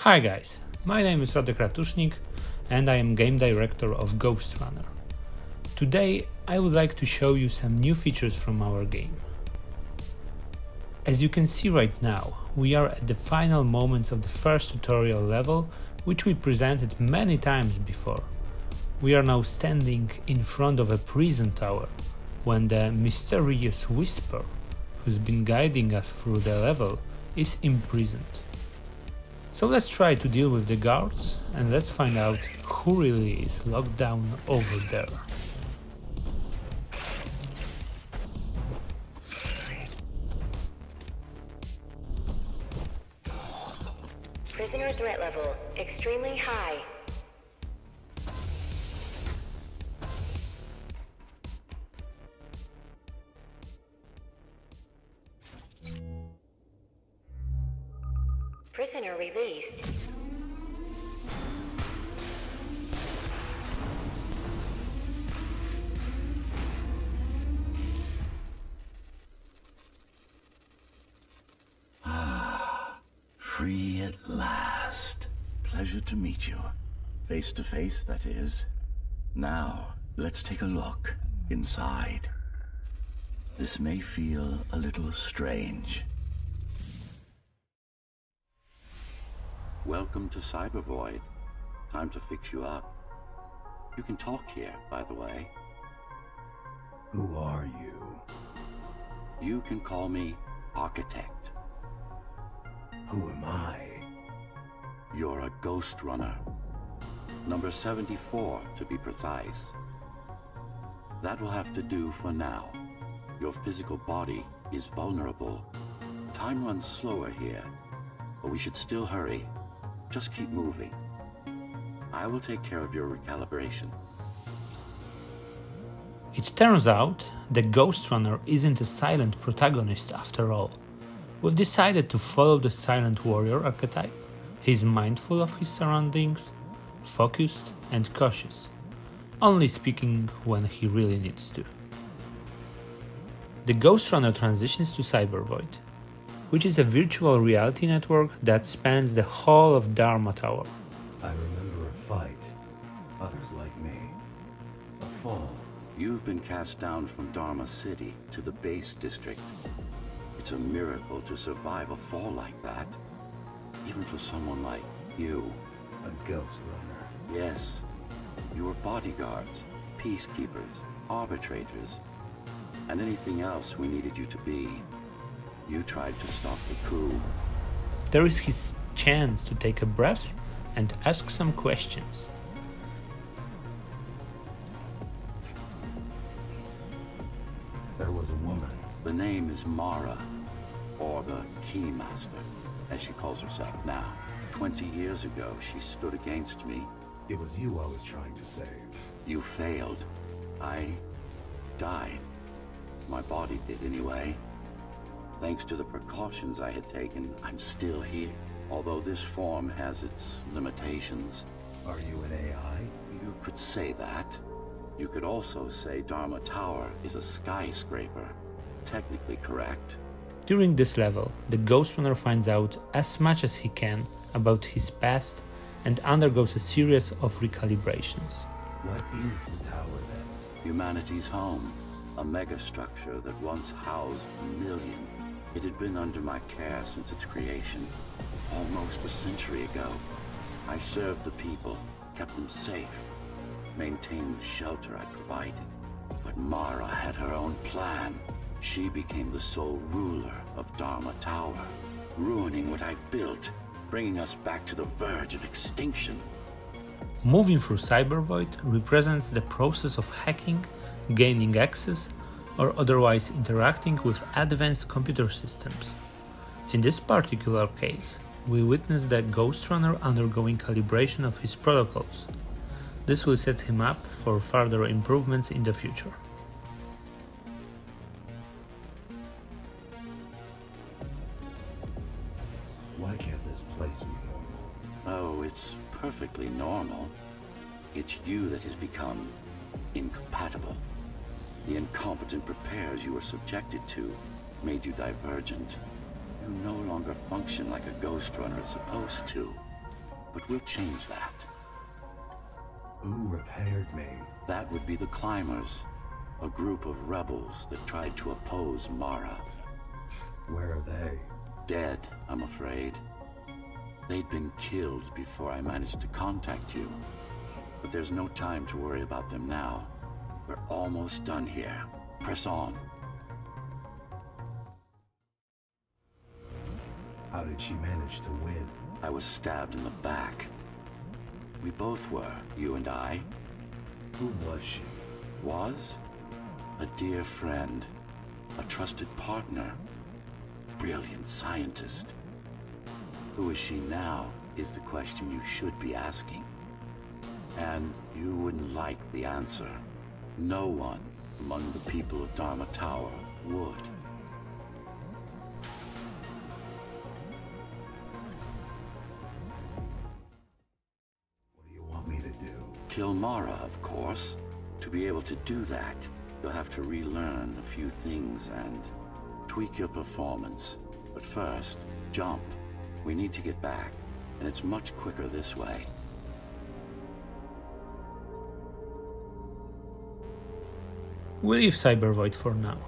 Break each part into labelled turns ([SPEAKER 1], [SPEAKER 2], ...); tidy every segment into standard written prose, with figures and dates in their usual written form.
[SPEAKER 1] Hi guys, my name is Radek Ratusznik and I am game director of Ghostrunner. Today I would like to show you some new features from our game. As you can see right now, we are at the final moments of the first tutorial level, which we presented many times before. We are now standing in front of a prison tower, when the mysterious Whisper, who's been guiding us through the level, is imprisoned. So let's try to deal with the guards and let's find out who really is locked down over there.
[SPEAKER 2] Prisoner threat level extremely high. Prisoner released.
[SPEAKER 3] Free at last. Pleasure to meet you. Face to face, that is. Now, let's take a look inside. This may feel a little strange. Welcome to Cyber Void. Time to fix you up. You can talk here, by the way.
[SPEAKER 4] Who are you?
[SPEAKER 3] You can call me Architect.
[SPEAKER 4] Who am I?
[SPEAKER 3] You're a Ghostrunner. Number 74, to be precise. That will have to do for now. Your physical body is vulnerable. Time runs slower here, but we should still hurry. Just keep moving. I will take care of your recalibration.
[SPEAKER 1] It turns out the Ghostrunner isn't a silent protagonist after all. We've decided to follow the silent warrior archetype. He's mindful of his surroundings, focused and cautious, only speaking when he really needs to. The Ghostrunner transitions to Cyber Void, which is a virtual reality network that spans the whole of Dharma Tower.
[SPEAKER 4] I remember a fight. Others like me. A fall.
[SPEAKER 3] You've been cast down from Dharma City to the base district. It's a miracle to survive a fall like that, even for someone like you.
[SPEAKER 4] A Ghostrunner.
[SPEAKER 3] Yes, you were bodyguards, peacekeepers, arbitrators, and anything else we needed you to be. You tried to stop the coup.
[SPEAKER 1] There is his chance to take a breath and ask some questions.
[SPEAKER 4] There was a woman.
[SPEAKER 3] The name is Mara, or the Keymaster, as she calls herself now. 20 years ago, she stood against me.
[SPEAKER 4] It was you I was trying to save.
[SPEAKER 3] You failed. I died. My body did anyway. Thanks to the precautions I had taken, I'm still here. Although this form has its limitations.
[SPEAKER 4] Are you an AI?
[SPEAKER 3] You could say that. You could also say Dharma Tower is a skyscraper. Technically correct.
[SPEAKER 1] During this level, the Ghostrunner finds out as much as he can about his past and undergoes a series of recalibrations.
[SPEAKER 4] What is the tower then?
[SPEAKER 3] Humanity's home. A megastructure that once housed a million. It had been under my care since its creation, almost a century ago. I served the people, kept them safe, maintained the shelter I provided. But Mara had her own plan. She became the sole ruler of Dharma Tower, ruining what I've built, bringing us back to the verge of extinction.
[SPEAKER 1] Moving through Cyber Void represents the process of hacking, gaining access, or otherwise interacting with advanced computer systems. In this particular case, we witness the Ghostrunner undergoing calibration of his protocols. This will set him up for further improvements in the future.
[SPEAKER 4] Why can't this place be normal?
[SPEAKER 3] Oh, it's perfectly normal. It's you that has become incompatible. The incompetent repairs you were subjected to made you divergent. You no longer function like a Ghostrunner is supposed to. but we'll change that.
[SPEAKER 4] Who repaired me?
[SPEAKER 3] That would be the Climbers, a group of rebels that tried to oppose Mara.
[SPEAKER 4] Where are they?
[SPEAKER 3] Dead, I'm afraid. They'd been killed before I managed to contact you. But there's no time to worry about them now. We're almost done here. Press on.
[SPEAKER 4] How did she manage to win?
[SPEAKER 3] I was stabbed in the back. We both were, you and I.
[SPEAKER 4] Who was she?
[SPEAKER 3] Was? A dear friend. A trusted partner. Brilliant scientist. Who is she now is the question you should be asking. And you wouldn't like the answer. No one among the people of Dharma Tower would.
[SPEAKER 4] What do you want me to do?
[SPEAKER 3] Kill Mara, of course. To be able to do that, you'll have to relearn a few things and tweak your performance. But first, jump. We need to get back, and it's much quicker this way.
[SPEAKER 1] We leave Cybervoid for now.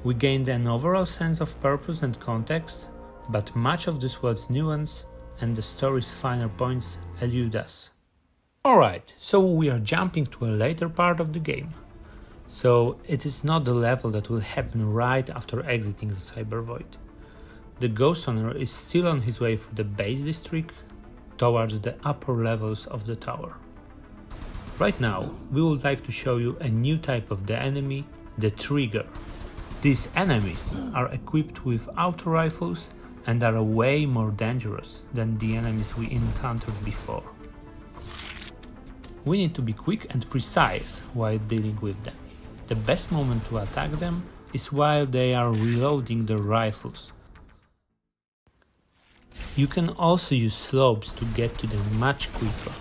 [SPEAKER 1] We gained an overall sense of purpose and context, but much of this world's nuance and the story's finer points elude us. Alright, so we are jumping to a later part of the game. So it is not the level that will happen right after exiting the Cybervoid. The Ghostrunner is still on his way through the base district towards the upper levels of the tower. Right now, we would like to show you a new type of the enemy, the Trigger. These enemies are equipped with auto rifles and are way more dangerous than the enemies we encountered before. We need to be quick and precise while dealing with them. The best moment to attack them is while they are reloading their rifles. You can also use slopes to get to them much quicker.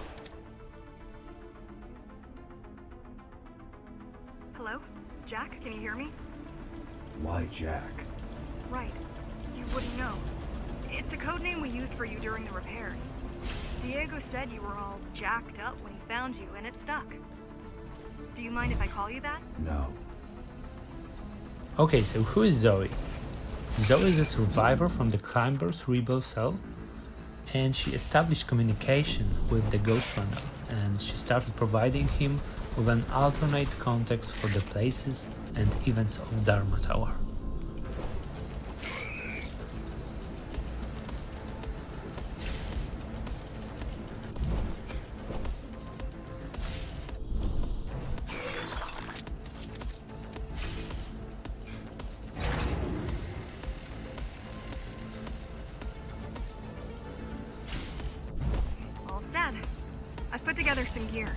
[SPEAKER 5] Hello? Jack, can you hear me?
[SPEAKER 4] Why Jack?
[SPEAKER 5] Right. You wouldn't know. It's a code name we used for you during the repairs. Diego said you were all jacked up when he found you, and it stuck. Do you mind if I call you that?
[SPEAKER 4] No.
[SPEAKER 1] Okay, so who is Zoe? Zoe is a survivor from the Climbers rebel cell, and she established communication with the Ghostrunner, and she started providing him with an alternate context for the places and events of Dharma Tower.
[SPEAKER 5] All set. I've put together some gear.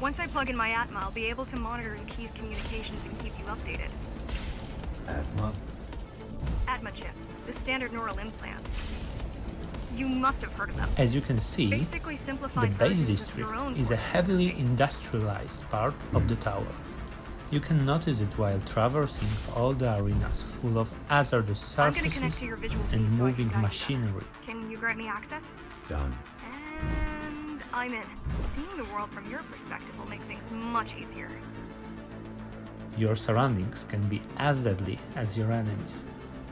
[SPEAKER 5] Once I plug in my Atma, I'll be able to monitor the key's communications and keep you updated.
[SPEAKER 4] Atma?
[SPEAKER 5] Atma chip, the standard neural implant. You must have heard of them.
[SPEAKER 1] As you can see,
[SPEAKER 5] Basically
[SPEAKER 1] the
[SPEAKER 5] simplified
[SPEAKER 1] base
[SPEAKER 5] versions of
[SPEAKER 1] district
[SPEAKER 5] your own
[SPEAKER 1] is a
[SPEAKER 5] voice.
[SPEAKER 1] heavily industrialized part of the tower. You can notice it while traversing all the arenas full of hazardous
[SPEAKER 5] I'm gonna connect
[SPEAKER 1] surfaces
[SPEAKER 5] to your visual
[SPEAKER 1] and
[SPEAKER 5] feed so I
[SPEAKER 1] moving
[SPEAKER 5] can guide you
[SPEAKER 1] machinery.
[SPEAKER 5] better. Can you grant me access?
[SPEAKER 4] Done.
[SPEAKER 5] And I'm in. Seeing the world from your perspective will make things much easier.
[SPEAKER 1] Your surroundings can be as deadly as your enemies,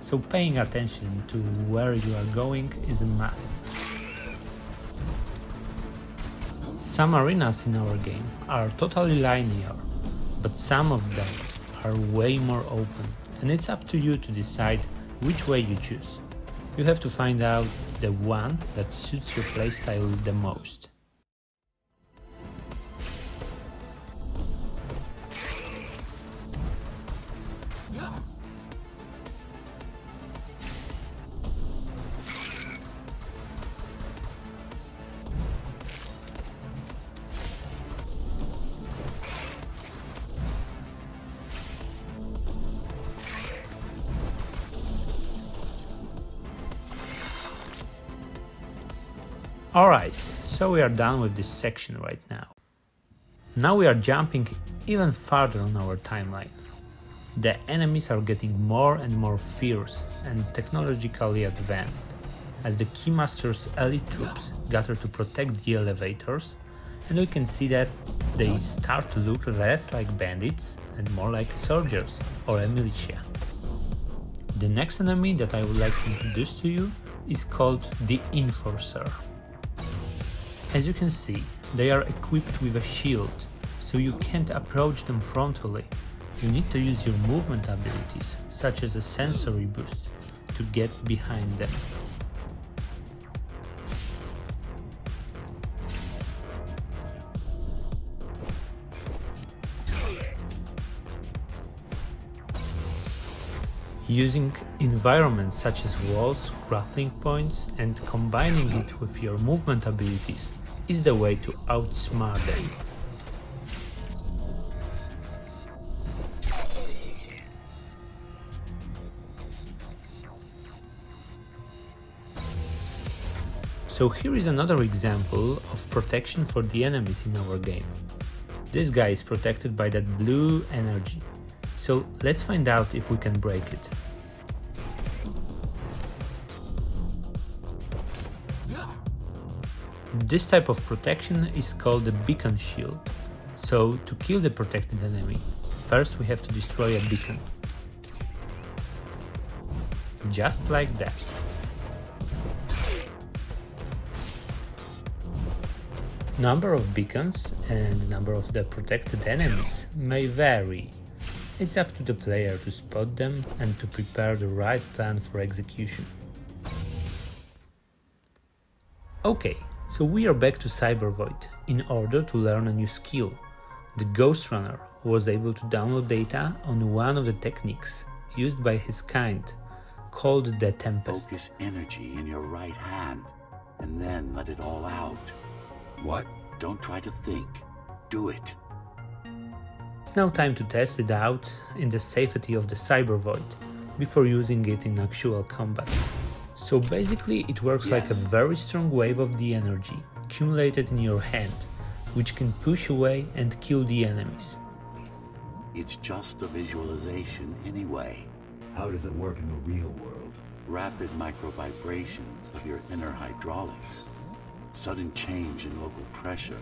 [SPEAKER 1] so paying attention to where you are going is a must. Some arenas in our game are totally linear, but some of them are way more open, and it's up to you to decide which way you choose. You have to find out the one that suits your playstyle the most. Alright, so we are done with this section right now. Now we are jumping even farther on our timeline. The enemies are getting more and more fierce and technologically advanced. as the Keymaster's elite troops gather to protect the elevators, and we can see that they start to look less like bandits and more like soldiers or a militia. The next enemy that I would like to introduce to you is called the Enforcer. As you can see, they are equipped with a shield, so you can't approach them frontally. You need to use your movement abilities, such as a sensory boost, to get behind them. Using environments such as walls, grappling points, and combining it with your movement abilities is the way to outsmart them. So here is another example of protection for the enemies in our game. This guy is protected by that blue energy. So let's find out if we can break it. This type of protection is called the beacon shield. So to kill the protected enemy, first we have to destroy a beacon. Just like that. Number of beacons and number of the protected enemies may vary. It's up to the player to spot them and to prepare the right plan for execution. Okay, so we are back to Cyber Void in order to learn a new skill. The Ghostrunner was able to download data on one of the techniques used by his kind, called the Tempest.
[SPEAKER 3] Focus energy in your right hand, and then let it all out.
[SPEAKER 4] What?
[SPEAKER 3] Don't try to think. Do it.
[SPEAKER 1] It's now time to test it out in the safety of the Cyber Void before using it in actual combat. So basically it works like a very strong wave of the energy accumulated in your hand, which can push away and kill the enemies.
[SPEAKER 3] It's just a visualization anyway.
[SPEAKER 4] How does it work in the real world?
[SPEAKER 3] Rapid micro-vibrations of your inner hydraulics. Sudden change in local pressure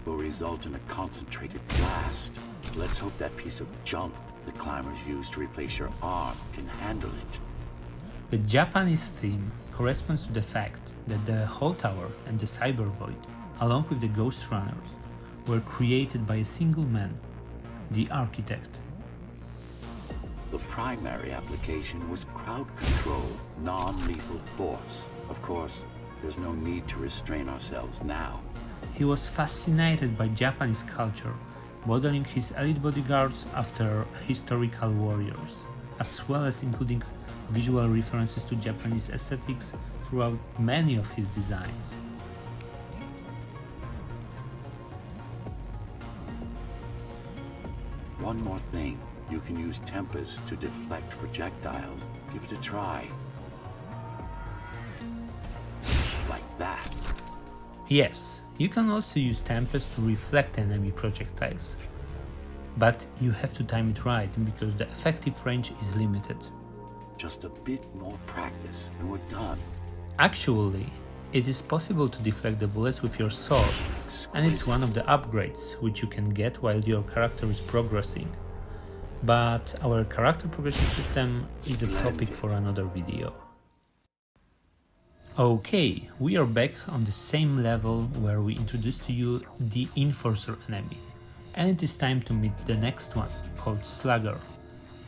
[SPEAKER 3] will result in a concentrated blast. Let's hope that piece of junk the climbers use to replace your arm can handle it.
[SPEAKER 1] The Japanese theme corresponds to the fact that the whole tower and the Cyber Void, along with the Ghostrunners, were created by a single man, the architect.
[SPEAKER 3] The primary application was crowd control, non-lethal force. Of course, there's no need to restrain ourselves now.
[SPEAKER 1] He was fascinated by Japanese culture, modeling his elite bodyguards after historical warriors, as well as including visual references to Japanese aesthetics throughout many of his designs.
[SPEAKER 3] One more thing. You can use Tempest to deflect projectiles. Give it a try. Like that.
[SPEAKER 1] Yes, you can also use Tempest to reflect enemy projectiles. But you have to time it right because the effective range is limited.
[SPEAKER 3] Just a bit more practice and we're done.
[SPEAKER 1] Actually, it is possible to deflect the bullets with your sword, and it's one of the upgrades which you can get while your character is progressing. But our character progression system is a topic for another video. Okay, we are back on the same level where we introduced to you the Enforcer enemy, and it is time to meet the next one, called Slugger.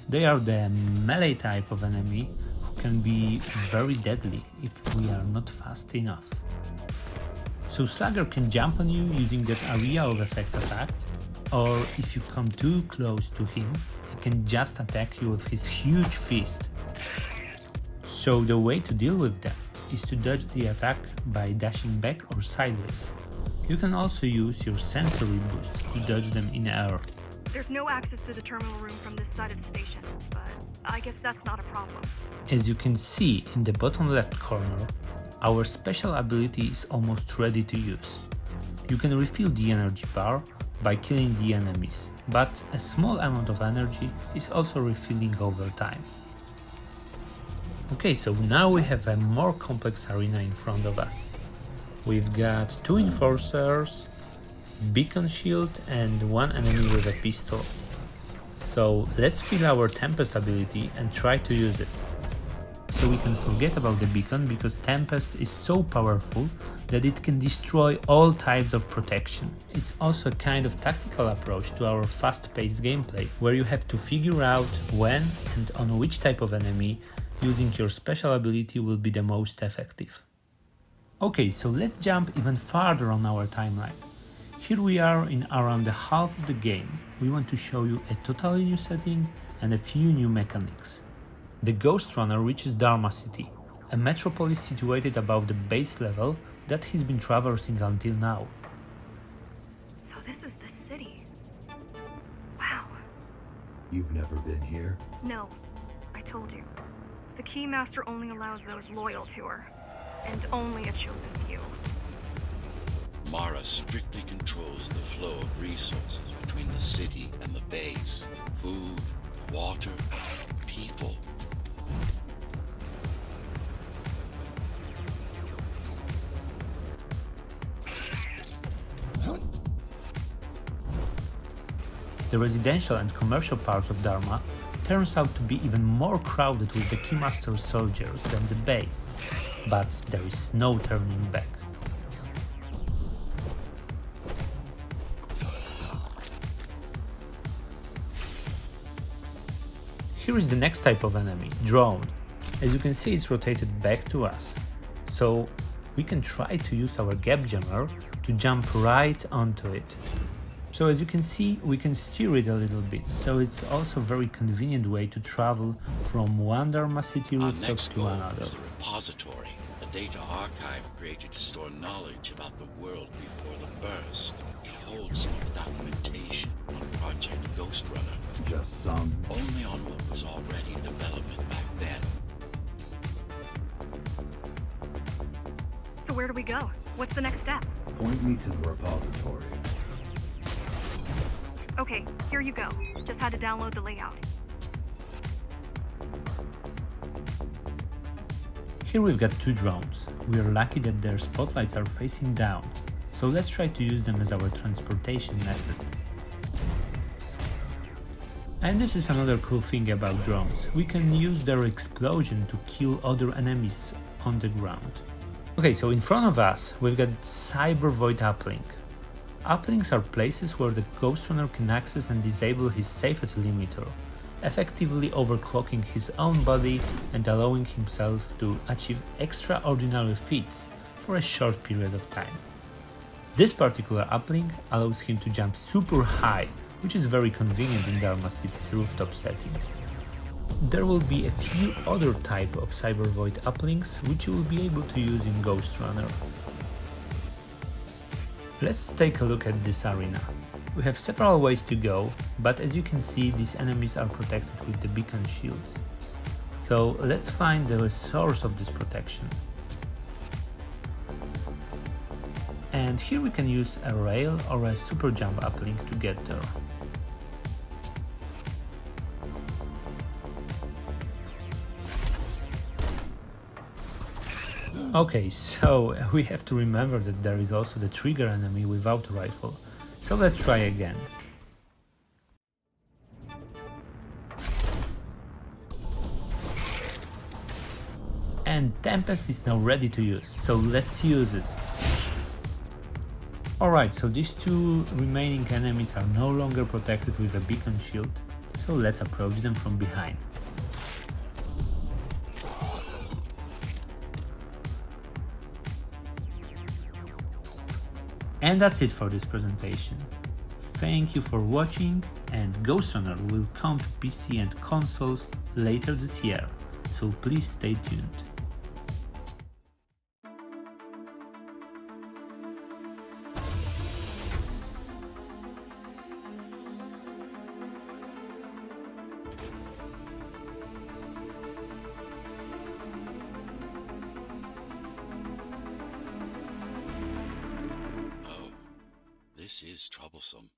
[SPEAKER 1] They are the melee type of enemy who can be very deadly if we are not fast enough. So Slugger can jump on you using that area of effect attack, or if you come too close to him, he can just attack you with his huge fist. So the way to deal with them is to dodge the attack by dashing back or sideways. You can also use your sensory boost to dodge them in air.
[SPEAKER 5] There's no access to the terminal room from this side of the station, but I guess that's not a problem.
[SPEAKER 1] As you can see in the bottom left corner, our special ability is almost ready to use. You can refill the energy bar by killing the enemies, but a small amount of energy is also refilling over time. Okay, so now we have a more complex arena in front of us. We've got 2 enforcers, beacon shield and 1 enemy with a pistol. So let's fill our Tempest ability and try to use it. So we can forget about the beacon because Tempest is so powerful that it can destroy all types of protection. It's also a kind of tactical approach to our fast-paced gameplay, where you have to figure out when and on which type of enemy using your special ability will be the most effective. Okay, so let's jump even farther on our timeline. Here we are in around the half of the game. We want to show you a totally new setting and a few new mechanics. The Ghostrunner reaches Dharma City, a metropolis situated above the base level that he's been traversing until now.
[SPEAKER 5] So this is the city. Wow.
[SPEAKER 4] You've never been here?
[SPEAKER 5] No, I told you. The Keymaster only allows those loyal to her, and only a chosen few.
[SPEAKER 3] Mara strictly controls the flow of resources between the city and the base. Food, water, people.
[SPEAKER 1] The residential and commercial part of Dharma turns out to be even more crowded with the Keymaster soldiers than the base, but there is no turning back. Here is the next type of enemy, drone. As you can see, it's rotated back to us, so we can try to use our gap jammer to jump right onto it. So as you can see, we can steer it a little bit, so it's also a very convenient way to travel from one Dharma City rooftop to another.
[SPEAKER 3] Is a repository, a data archive created to store knowledge about the world before the burst. It holds some of the documentation on Project Ghostrunner.
[SPEAKER 4] Just some.
[SPEAKER 3] Only on what was already in development back then.
[SPEAKER 5] So where do we go? What's the next step?
[SPEAKER 4] Point me to the repository.
[SPEAKER 5] Okay, here you go. Just had to download the layout.
[SPEAKER 1] Here we've got 2 drones. We are lucky that their spotlights are facing down, so let's try to use them as our transportation method. And this is another cool thing about drones. We can use their explosion to kill other enemies on the ground. Okay, so in front of us we've got Cyber Void Uplink. Uplinks are places where the Ghostrunner can access and disable his safety limiter, effectively overclocking his own body and allowing himself to achieve extraordinary feats for a short period of time. This particular uplink allows him to jump super high, which is very convenient in Dharma City's rooftop setting. There will be a few other type of Cyber Void uplinks which you will be able to use in Ghostrunner. Let's take a look at this arena. We have several ways to go, but as you can see, these enemies are protected with the beacon shields. So let's find the source of this protection. And here we can use a rail or a super jump uplink to get there. Okay, so we have to remember that there is also the trigger enemy without a rifle, so let's try again. And Tempest is now ready to use, so let's use it. Alright, so these 2 remaining enemies are no longer protected with a beacon shield, so let's approach them from behind. And that's it for this presentation. Thank you for watching, and Ghostrunner will come to PC and consoles later this year, so please stay tuned.
[SPEAKER 3] This is troublesome.